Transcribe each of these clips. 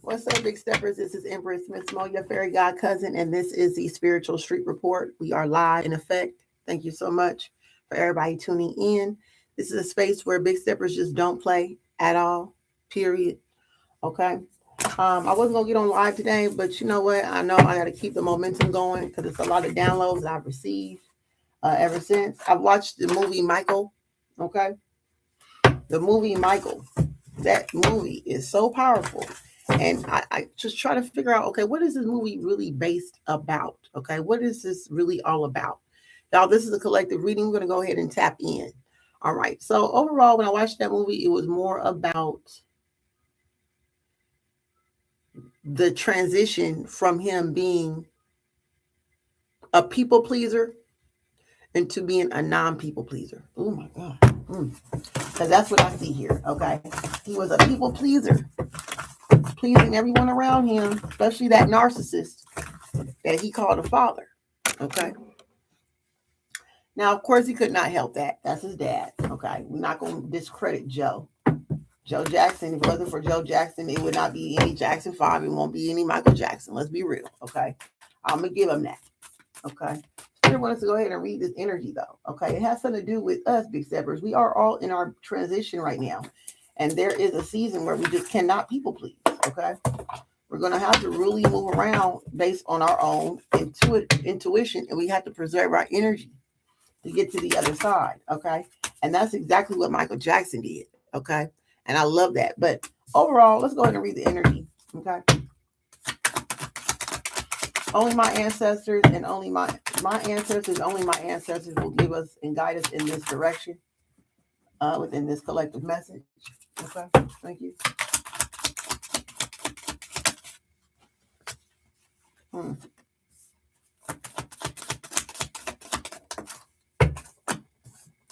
What's up, Big Steppers? This is Empress Miss Mo, your fairy god cousin, and this is the Spiritual Street Report. We are live in effect. Thank you so much for everybody tuning in. This is a space where Big Steppers just don't play at all, period. Okay. I wasn't gonna get on live today, but you know what? I know I got to keep the momentum going because it's a lot of downloads I've received ever since. I've watched the movie Michael. Okay, the movie Michael. That movie is so powerful. And I just try to figure out, okay, what is this movie really based about? Okay, what is this really all about? Y'all, this is a collective reading. We're going to go ahead and tap in. All right. So, overall, when I watched that movie, it was more about the transition from him being a people pleaser into being a non people pleaser. Oh, my God. Because that's what I see here. Okay. He was a people pleaser, pleasing everyone around him, especially that narcissist that he called a father. Okay. Now, of course, he could not help that. That's his dad. Okay. We're not going to discredit Joe. Joe Jackson, if it wasn't for Joe Jackson, it would not be any Jackson 5. It won't be any Michael Jackson. Let's be real. Okay. I'm going to give him that. Okay. Spirit wants us to go ahead and read this energy, though. Okay. It has something to do with us, Big Steppers. We are all in our transition right now. And there is a season where we just cannot people please. Okay. We're going to have to really move around based on our own intuition, and we have to preserve our energy to get to the other side. Okay. And that's exactly what Michael Jackson did. Okay. And I love that. But overall, let's go ahead and read the energy. Okay. Only my ancestors and only my ancestors will give us and guide us in this direction within this collective message. Okay. Thank you.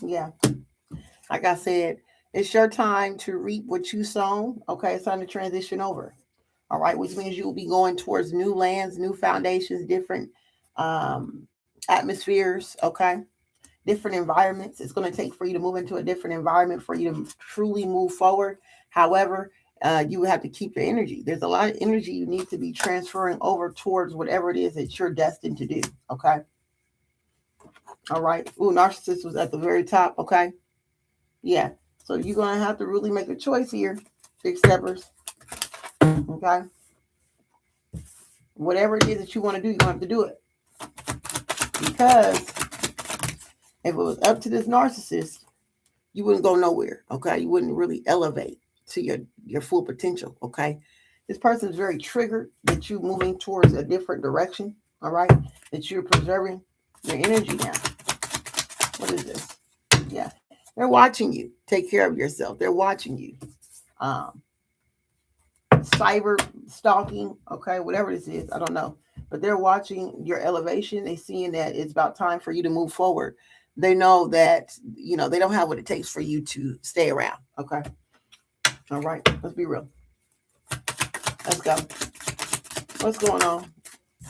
Yeah. Like I said, it's your time to reap what you sown. Okay. It's time to transition over. All right. Which means you will be going towards new lands, new foundations, different atmospheres. Okay. Different environments. It's going to take for you to move into a different environment for you to truly move forward. However, you have to keep your energy. There's a lot of energy you need to be transferring over towards whatever it is that you're destined to do. Okay. All right. Ooh, narcissist was at the very top. Okay. Yeah. So you're going to have to really make a choice here, Big Steppers. Okay. Whatever it is that you want to do, you're going to have to do it. Because if it was up to this narcissist, you wouldn't go nowhere. Okay. You wouldn't really elevate to your full potential. Okay. This person is very triggered that you're moving towards a different direction. All right. That you're preserving your energy now. What is this? Yeah. They're watching you. Take care of yourself. They're watching you. Cyber stalking, okay, whatever this is, I don't know. But they're watching your elevation. They're seeing that it's about time for you to move forward. They know that, they don't have what it takes for you to stay around. Okay. All right. Let's be real. Let's go. What's going on?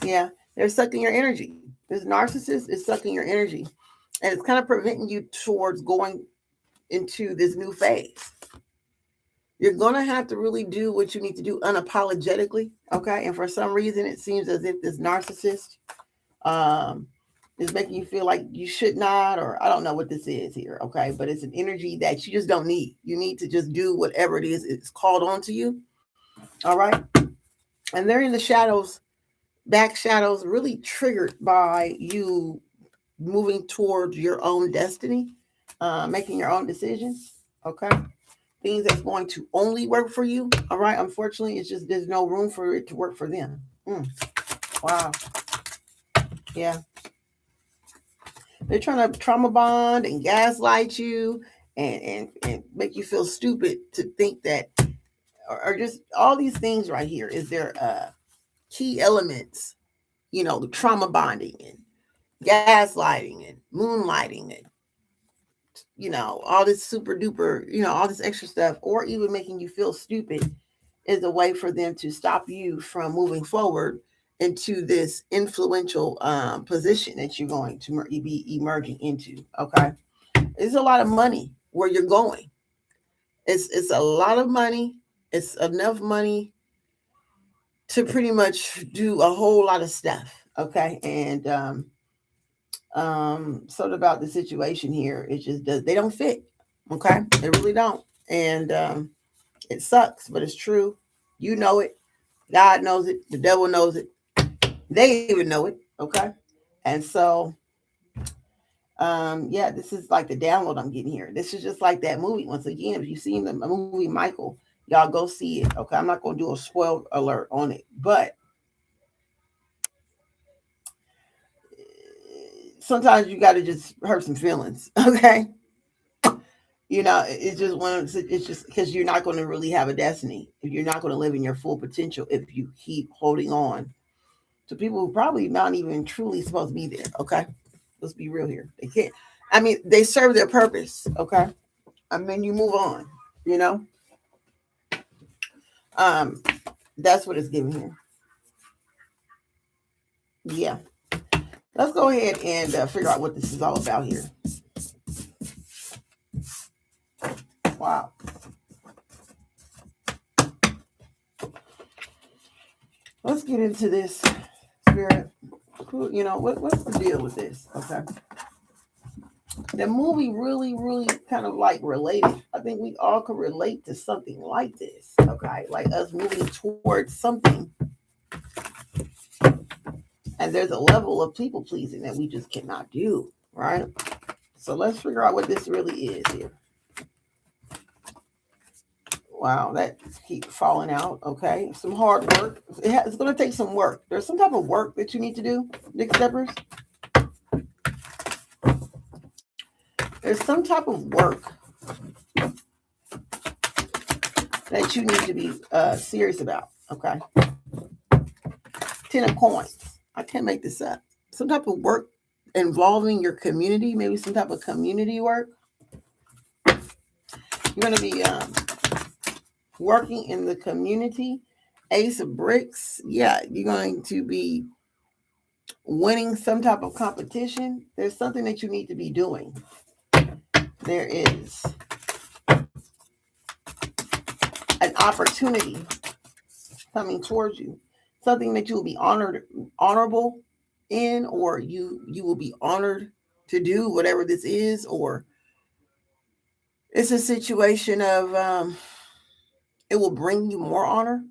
Yeah. They're sucking your energy. This narcissist is sucking your energy. And it's kind of preventing you towards going into this new phase. You're going to have to really do what you need to do unapologetically. Okay. And for some reason, it seems as if this narcissist is making you feel like you should not, or I don't know what this is here. Okay. But it's an energy that you just don't need. You need to just do whatever it is it's called on to you. All right. And they're in the shadows, back shadows, really triggered by you moving towards your own destiny, making your own decisions. Okay. Things that's going to only work for you. All right. Unfortunately, it's just there's no room for it to work for them. Wow. Yeah. They're trying to trauma bond and gaslight you and make you feel stupid to think that, or just all these things right here is their key elements, the trauma bonding and gaslighting and moonlighting and all this super duper, all this extra stuff, or even making you feel stupid is a way for them to stop you from moving forward into this influential position that you're going to be emerging into. Okay. It's a lot of money where you're going. It's a lot of money. It's enough money to pretty much do a whole lot of stuff. Okay. And so about the situation here, it just does, they don't fit. Okay. They really don't. And it sucks, but it's true. You know it. God knows it. The devil knows it. They even know it. Okay. And so yeah, this is like the download I'm getting here. This is just like that movie. Once again, if you've seen the movie Michael, y'all go see it. Okay, I'm not going to do a spoil alert on it, but sometimes you got to just hurt some feelings. Okay, it's just it's just because you're not going to really have a destiny if you're not going to live in your full potential if you keep holding on to people who probably not even truly supposed to be there. Okay, let's be real here. They can't. I mean, they serve their purpose. Okay, I mean, you move on. You know, um, that's what it's giving here. Yeah, let's go ahead and figure out what this is all about here. Wow. Let's get into this spirit. What's the deal with this? Okay. The movie really kind of like related. I think we all could relate to something like this. Okay. Like us moving towards something. And there's a level of people pleasing that we just cannot do. Right. So let's figure out what this really is here. Wow, that keeps falling out. Okay, some hard work. It's going to take some work. There's some type of work that you need to do, Big Steppers. There's some type of work that you need to be serious about. Okay, 10 of coins. I can't make this up. Some type of work involving your community, maybe some type of community work. You're going to be working in the community. Ace of bricks. Yeah, you're going to be winning some type of competition. There's something that you need to be doing. There is an opportunity coming towards you. Something that you will be honorable in, or you will be honored to do whatever this is, or it's a situation of it will bring you more honor.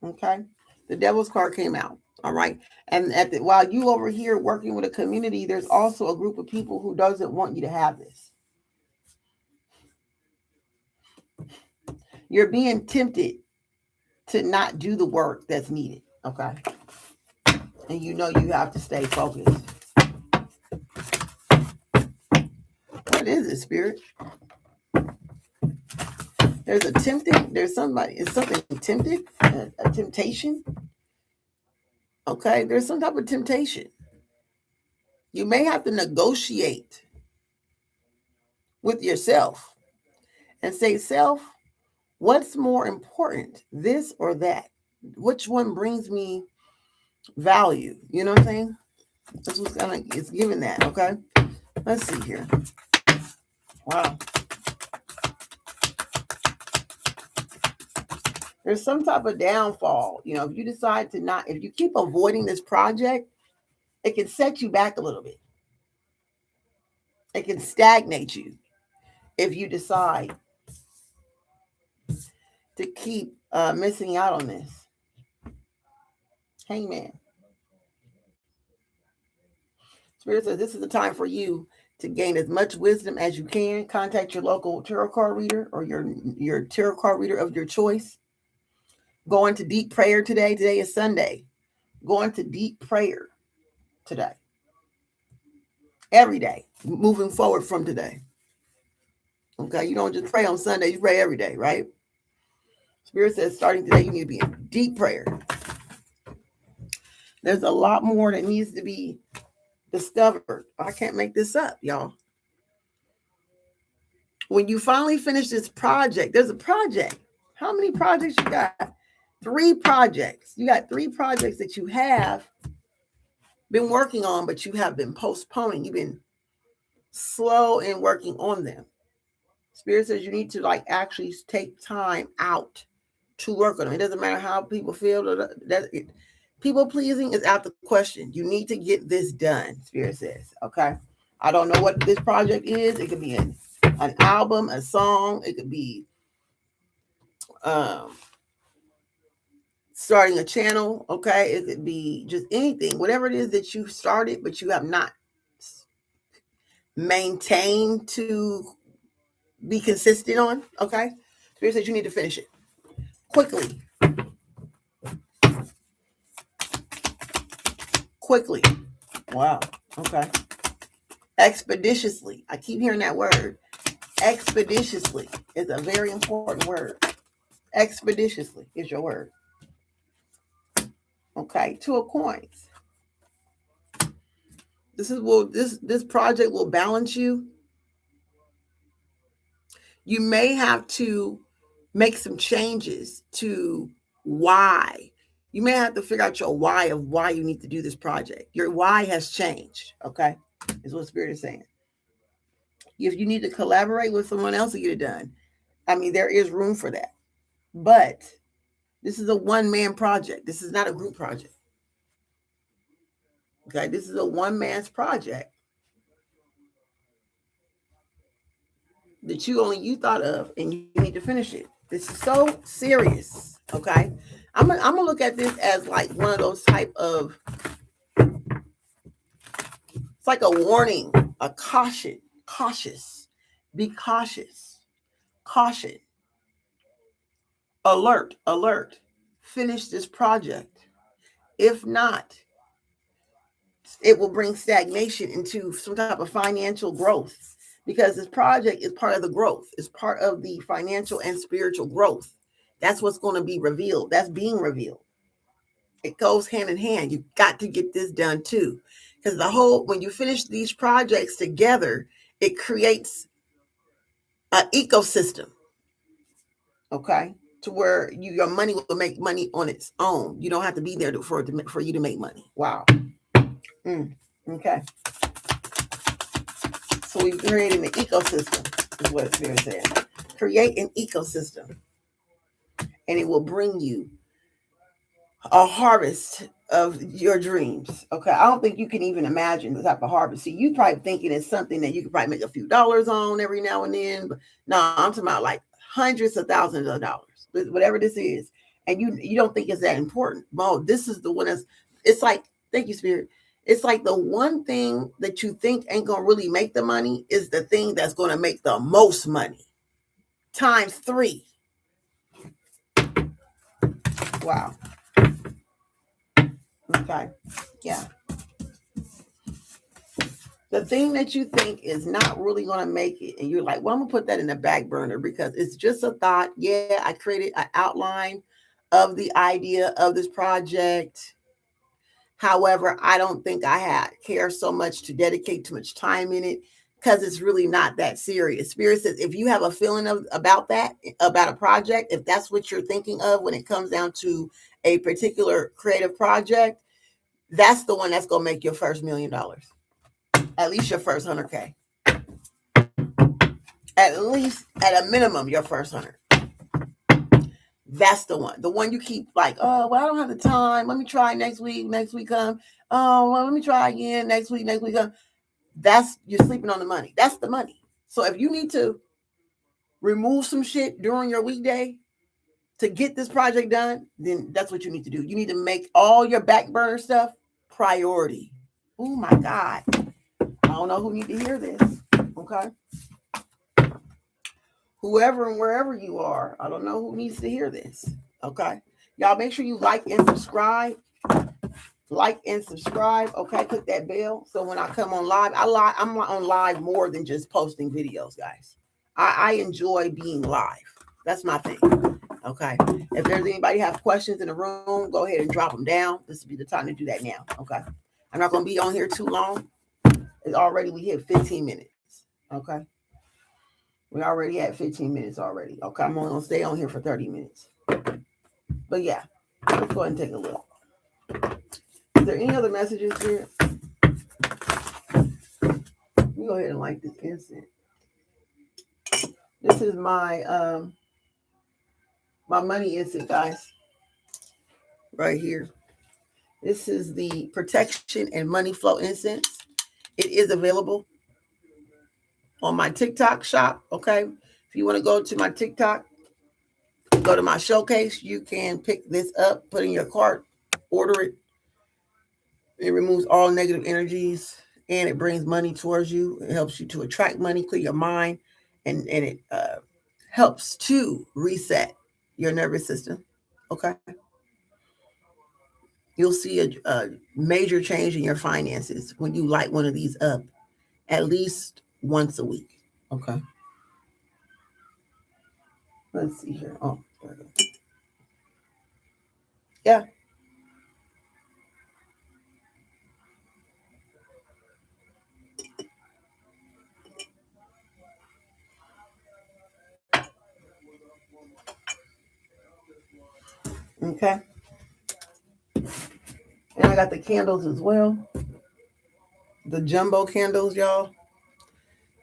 Okay. The devil's card came out. All right. And while you over here working with a community, there's also a group of people who doesn't want you to have this. You're being tempted to not do the work that's needed. Okay. And you know you have to stay focused. What is it, spirit? There's something tempted, a temptation. Okay, there's some type of temptation. You may have to negotiate with yourself and say, self, what's more important, this or that? Which one brings me value? You know what I'm saying? That's what's it's giving that, okay? Let's see here. Wow. There's some type of downfall. If you decide to not, if you keep avoiding this project, it can set you back a little bit. It can stagnate you if you decide to keep missing out on this. Hangman. Spirit says this is the time for you to gain as much wisdom as you can. Contact your local tarot card reader or your tarot card reader of your choice. Go into deep prayer today. Today is Sunday. Go into deep prayer today. Every day. Moving forward from today. Okay, you don't just pray on Sunday, you pray every day, right? Spirit says starting today, you need to be in deep prayer. There's a lot more that needs to be discovered. I can't make this up, y'all. When you finally finish this project, there's a project. How many projects you got? 3 projects. You got 3 projects that you have been working on, but you have been postponing. You've been slow in working on them. Spirit says you need to actually take time out to work on them. It doesn't matter how people feel. People pleasing is out the question. You need to get this done, Spirit says. Okay. I don't know what this project is. It could be an album, a song. It could be um, starting a channel. Okay. It could be just anything, whatever it is that you started, but you have not maintained to be consistent on. Okay. Spirit says you need to finish it quickly. Quickly. Wow. Okay. Expeditiously. I keep hearing that word. Expeditiously is a very important word. Expeditiously is your word. Okay. 2 of coins. This project will balance you. You may have to make some changes to why. You may have to figure out your why of why you need to do this project. Your why has changed. Okay. Is what Spirit is saying. If you need to collaborate with someone else to get it done, I mean, there is room for that. But this is a one-man project. This is not a group project. Okay, this is a one-man's project that you thought of, and you need to finish it. This is so serious. Okay, I'm gonna look at this as like one of those type of. It's like a warning, a caution, cautious, be cautious, caution, alert, alert. Finish this project. If not, it will bring stagnation into some type of financial growth, because this project is part of the growth. It's part of the financial and spiritual growth. That's what's going to be revealed. That's being revealed. It goes hand in hand. You've got to get this done too. Because when you finish these projects together, it creates an ecosystem. Okay. To where your money will make money on its own. You don't have to be there for you to make money. Wow. Okay. So we've created an ecosystem, is what Spirit said. Create an ecosystem, and it will bring you a harvest of your dreams. Okay. I don't think you can even imagine the type of harvest. See, you probably thinking it's something that you could probably make a few dollars on every now and then. But no, I'm talking about like hundreds of thousands of dollars, whatever this is. And you don't think it's that important. Well, this is the one it's like, thank you, Spirit. It's like the one thing that you think ain't going to really make the money is the thing that's going to make the most money. Times 3. Wow. Okay. Yeah. The thing that you think is not really going to make it, and you're like, well, I'm going to put that in the back burner because it's just a thought. Yeah, I created an outline of the idea of this project. However, I don't think I care so much to dedicate too much time in it because it's really not that serious. Spirit says if you have a feeling about a project, if that's what you're thinking of when it comes down to a particular creative project, that's the one that's going to make your first $1 million. At least your first 100K. At least, at a minimum, your first 100. That's the one. The one you keep like, oh, well, I don't have the time. Let me try next week. Next week come. Oh, well, let me try again next week. Next week come. You're sleeping on the money. That's the money. So if you need to remove some shit during your weekday to get this project done, then that's what you need to do. You need to make all your back burner stuff priority. Oh my God. I don't know who need to hear this. Okay. Whoever and wherever you are, I don't know who needs to hear this. Okay. Y'all make sure you like and subscribe. Like and subscribe. Okay. Click that bell. So when I come on live, I'm on live more than just posting videos, guys. I enjoy being live. That's my thing. Okay. If there's anybody have questions in the room, go ahead and drop them down. This would be the time to do that now. Okay. I'm not going to be on here too long. We hit 15 minutes. Okay. We already had 15 minutes already. Okay, I'm only going to stay on here for 30 minutes. But yeah, let's go ahead and take a look. Is there any other messages here? Let me go ahead and light this incense. This is my My money instant, guys, right here. This is the protection and money flow incense. It is available on my TikTok shop. Okay. If you want to go to my TikTok, go to my showcase, you can pick this up, put in your cart, order it. It removes all negative energies and it brings money towards you. It helps you to attract money, clear your mind, and it helps to reset your nervous system. Okay. You'll see a major change in your finances when you light one of these up at least once a week. Okay. Let's see here. Oh, there we go. Yeah. Okay. And I got the candles as well. The jumbo candles, y'all.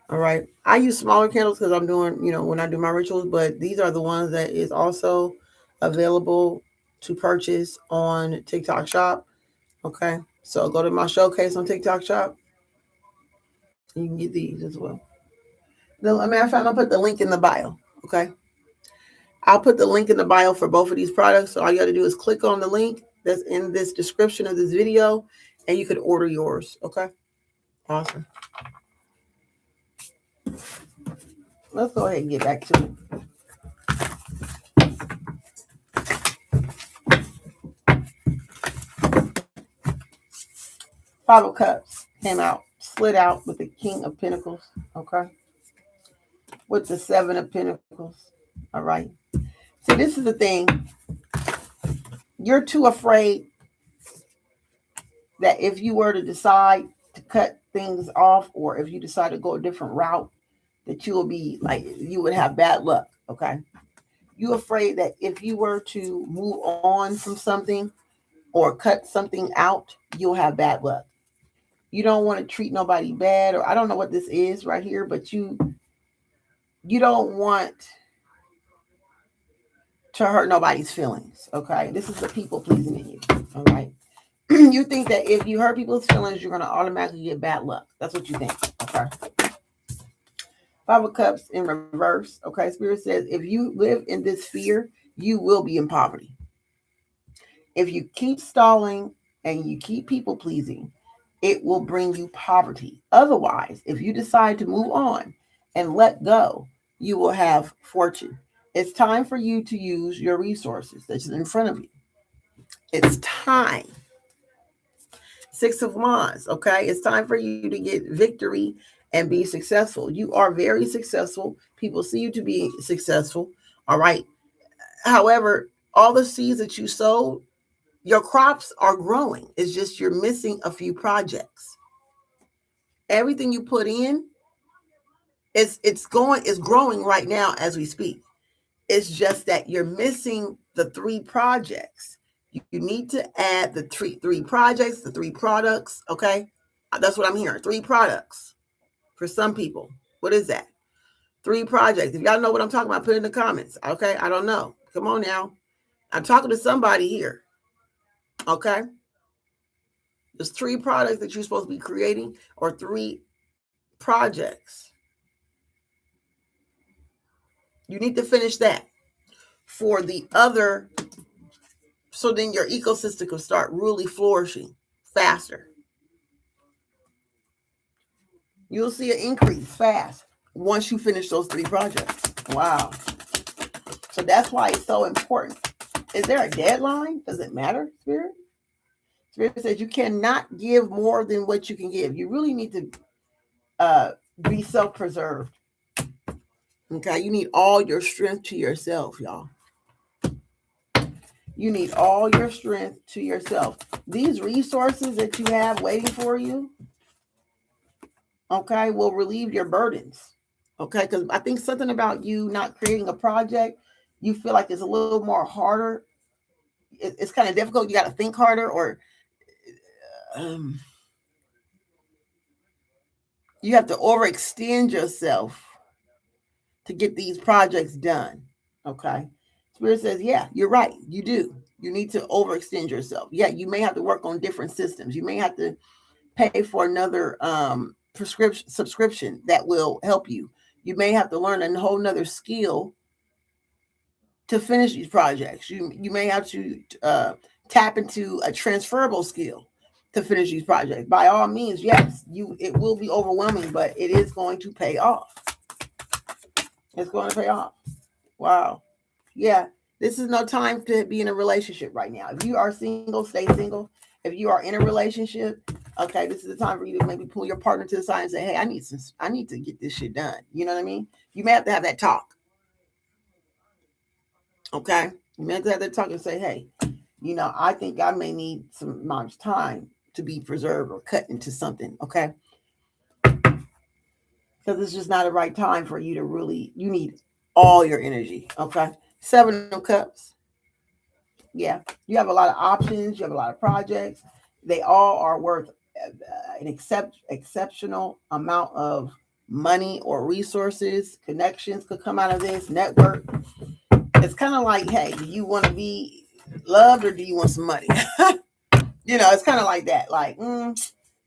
All right. I use smaller candles because I'm doing, when I do my rituals, but these are the ones that is also available to purchase on TikTok Shop. Okay. So go to my showcase on TikTok Shop. You can get these as well. A matter of fact, I'll put the link in the bio. Okay. I'll put the link in the bio for both of these products. So all you got to do is click on the link that's in this description of this video and you could order yours. Okay. Awesome. Let's go ahead and get back to it. Five of Cups came out, slid out with the King of Pentacles. Okay. With the Seven of Pentacles. All right. See, this is the thing. You're too afraid that if you were to decide to cut things off, or if you decide to go a different route, that you will be like, you would have bad luck. Okay. You're afraid that if you were to move on from something or cut something out, you'll have bad luck. You don't want to treat nobody bad, or I don't know what this is right here, but you don't want to hurt nobody's feelings. Okay. This is the people pleasing in you. All right. You think that if you hurt people's feelings, you're going to automatically get bad luck. That's what you think. Okay. Five of Cups in reverse. Okay. Spirit says, if you live in this fear, you will be in poverty. If you keep stalling and you keep people pleasing, it will bring you poverty. Otherwise, if you decide to move on and let go, you will have fortune. It's time for you to use your resources that's in front of you. It's time. Six of Wands, okay? It's time for you to get victory and be successful. You are very successful. People see you to be successful, all right? However, all the seeds that you sowed, your crops are growing. It's just you're missing a few projects. Everything you put in, it's growing right now as we speak. It's just that you're missing the 3 projects. You need to add the three projects, the 3 products. Okay. That's what I'm hearing. 3 products for some people. What is that? 3 projects. If y'all know what I'm talking about, put it in the comments. Okay. I don't know. Come on now. I'm talking to somebody here. Okay. There's 3 products that you're supposed to be creating, or 3 projects. You need to finish that for the other, so then your ecosystem can start really flourishing faster. You'll see an increase fast once you finish those 3 projects. Wow. So that's why it's so important. Is there a deadline? Does it matter, Spirit? Spirit says you cannot give more than what you can give. You really need to be self-preserved. Okay, you need all your strength to yourself, y'all. You need all your strength to yourself. These resources that you have waiting for you, okay, will relieve your burdens. Okay, because I think something about you not creating a project, you feel like it's a little more harder. It's kind of difficult. You got to think harder, or you have to overextend yourself to get these projects done. Okay. Spirit says, yeah, you're right. You do. You need to overextend yourself. Yeah, you may have to work on different systems. You may have to pay for another prescription subscription that will help you. You may have to learn a whole nother skill to finish these projects. You may have to tap into a transferable skill to finish these projects. By all means, yes, it will be overwhelming, but it is going to pay off. It's going to pay off. Wow. Yeah. This is no time to be in a relationship right now. If you are single, stay single. If you are in a relationship, okay, this is the time for you to maybe pull your partner to the side and say, hey, I need to get this shit done. You know what I mean? You may have to have that talk. Okay. You may have to have that talk and say, hey, I think I may need some much time to be preserved or cut into something. Okay. Because it's just not the right time for you to really, you need all your energy. Okay. 7 of Cups. Yeah. You have a lot of options. You have a lot of projects. They all are worth an exceptional amount of money or resources. Connections could come out of this network. It's kind of like, hey, do you want to be loved or do you want some money? It's kind of like that. Like,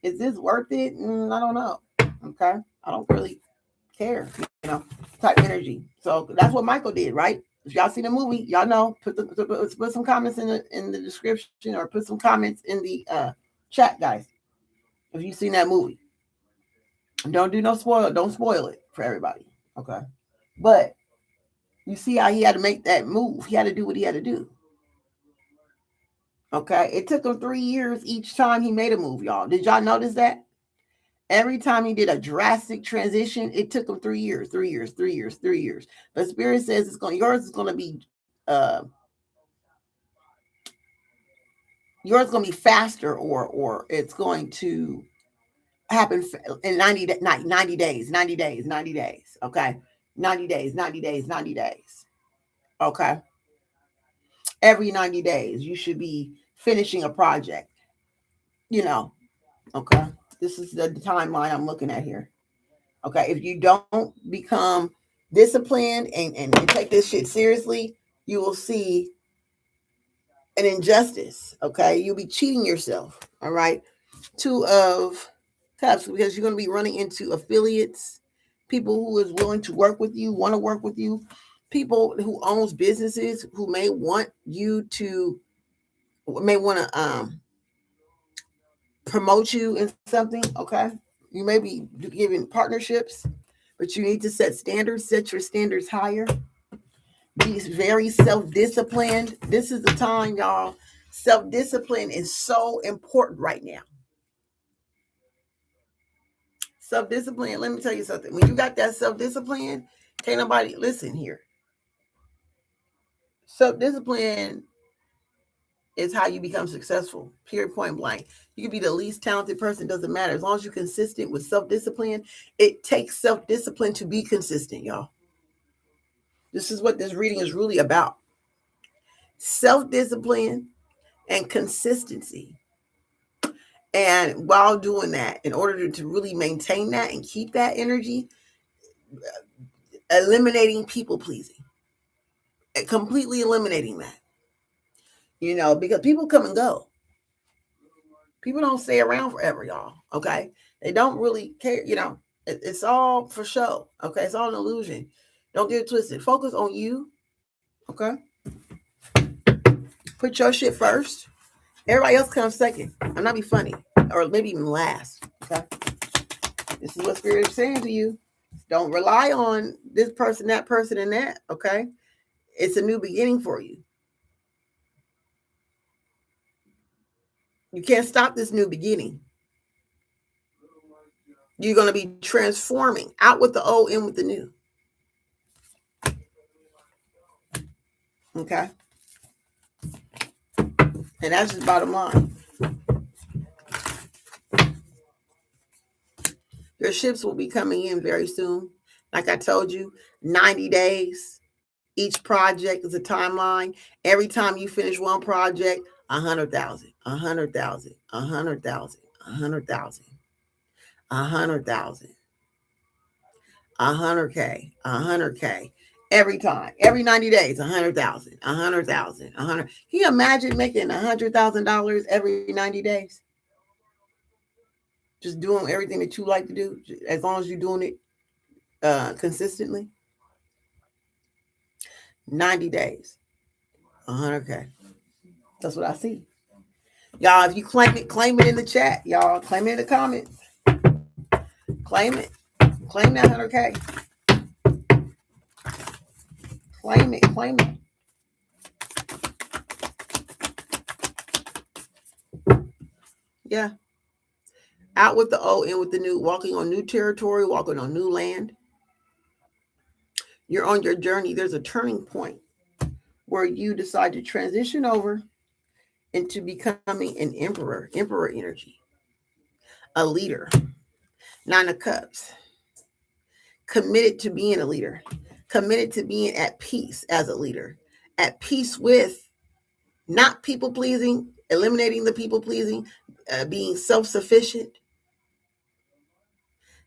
is this worth it? I don't know. Okay. I don't really care, type energy. So that's what Michael did, right? If y'all seen the movie, y'all know. Put some comments in the description or put some comments in the chat, guys. If you've seen that movie, don't spoil it for everybody. Okay, but you see how he had to make that move. He had to do what he had to do. Okay, it took him 3 years each time he made a move, y'all. Did y'all notice that? Every time he did a drastic transition, it took him 3 years, 3 years, 3 years, 3 years. But Spirit says yours is going to be faster, or it's going to happen in 90 days, 90 days, 90 days, 90 days. Okay. 90 days, 90 days, 90 days. Okay. Every 90 days, you should be finishing a project, Okay. This is the timeline I'm looking at here. Okay. If you don't become disciplined and take this shit seriously, you will see an injustice. Okay. You'll be cheating yourself. All right. 2 of Cups, because you're going to be running into affiliates, people who is willing to work with you, want to work with you, people who owns businesses who may want to promote you in something. Okay. You may be giving partnerships, but you need to set your standards higher. Be very self-disciplined. This is the time, y'all. Self-discipline is so important right now. Self-discipline, let me tell you something. When you got that self-discipline, can't nobody listen here. Self-discipline is how you become successful, period, point blank. You can be the least talented person, doesn't matter. As long as you're consistent with self-discipline, it takes self-discipline to be consistent, y'all. This is what this reading is really about. Self-discipline and consistency. And while doing that, in order to really maintain that and keep that energy, eliminating people pleasing, completely eliminating that, because people come and go. People don't stay around forever, y'all. Okay. They don't really care. It's all for show. Okay. It's all an illusion. Don't get it twisted. Focus on you. Okay. Put your shit first. Everybody else comes second. I'm not be funny, or maybe even last. Okay. This is what Spirit is saying to you. Don't rely on this person, that person, and that. Okay. It's a new beginning for you. You can't stop this new beginning. You're going to be transforming out with the old, in with the new. Okay. And that's just bottom line. Your ships will be coming in very soon. Like I told you, 90 days. Each project is a timeline. Every time you finish one project, 100,000, 100,000, 100,000, 100,000, 100,000, 100K, 100K. every time, every 90 days, 100,000, 100,000, 100. Can you imagine making $100,000 every 90 days? Just doing everything that you like to do, as long as you're doing it consistently. 90 days, 100K. That's what I see. Y'all, if you claim it in the chat. Y'all, claim it in the comments. Claim it. Claim that 100K. Claim it. Claim it. Yeah. Out with the old, in with the new. Walking on new territory, walking on new land. You're on your journey. There's a turning point where you decide to transition over into becoming an emperor energy, a leader, 9 of Cups, committed to being a leader, committed to being at peace as a leader, at peace with not people pleasing, eliminating the people pleasing, being self-sufficient,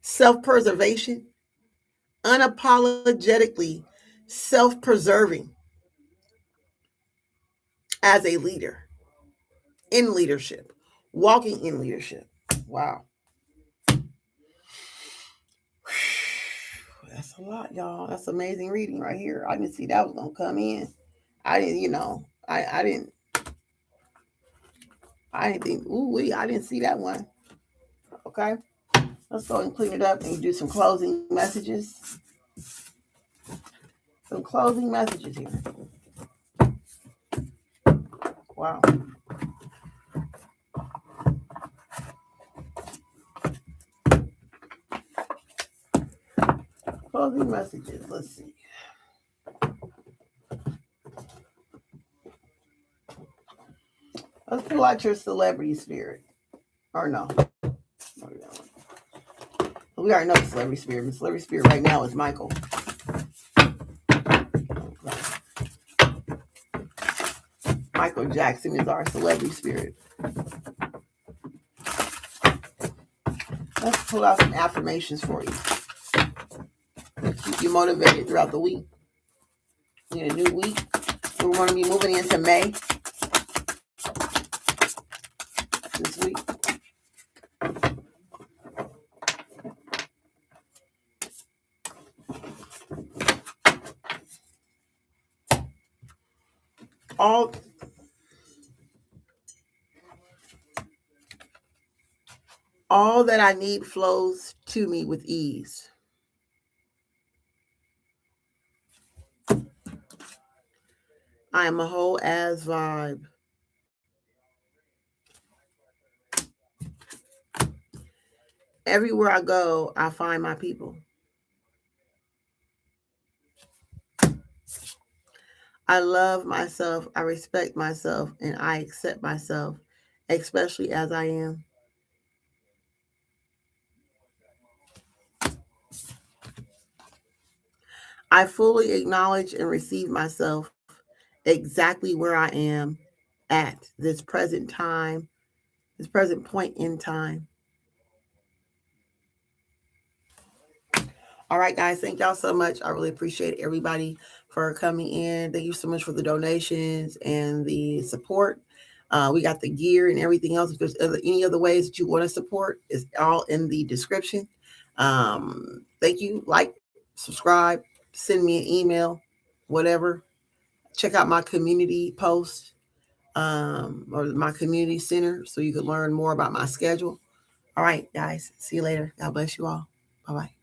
self-preservation, unapologetically self-preserving as a leader, in leadership, walking in leadership. Wow. That's a lot, y'all. That's amazing reading right here. I didn't see that was gonna come in. I didn't, I didn't think, I didn't see that one. Okay. Let's go and clean it up and do some closing messages. Some closing messages here. Wow. Closing messages. Let's see. Let's pull out your celebrity spirit. Or no. We already know the celebrity spirit. The celebrity spirit right now is Michael. Michael Jackson is our celebrity spirit. Let's pull out some affirmations for you. Keep you motivated throughout the week. In a new week. We're going to be moving into May. This week. All that I need flows to me with ease. I am a whole ass vibe. Everywhere I go, I find my people. I love myself, I respect myself, and I accept myself, especially as I am. I fully acknowledge and receive myself exactly where I am at this present time, this present point in time. All right, guys, thank y'all so much. I really appreciate everybody for coming in. Thank you so much for the donations and the support. We got the gear and everything else. If there's any other ways that you want to support, it's all in the description. Thank you. Like, subscribe, send me an email, whatever. Check out my community post or my community center so you can learn more about my schedule. All right, guys. See you later. God bless you all. Bye-bye.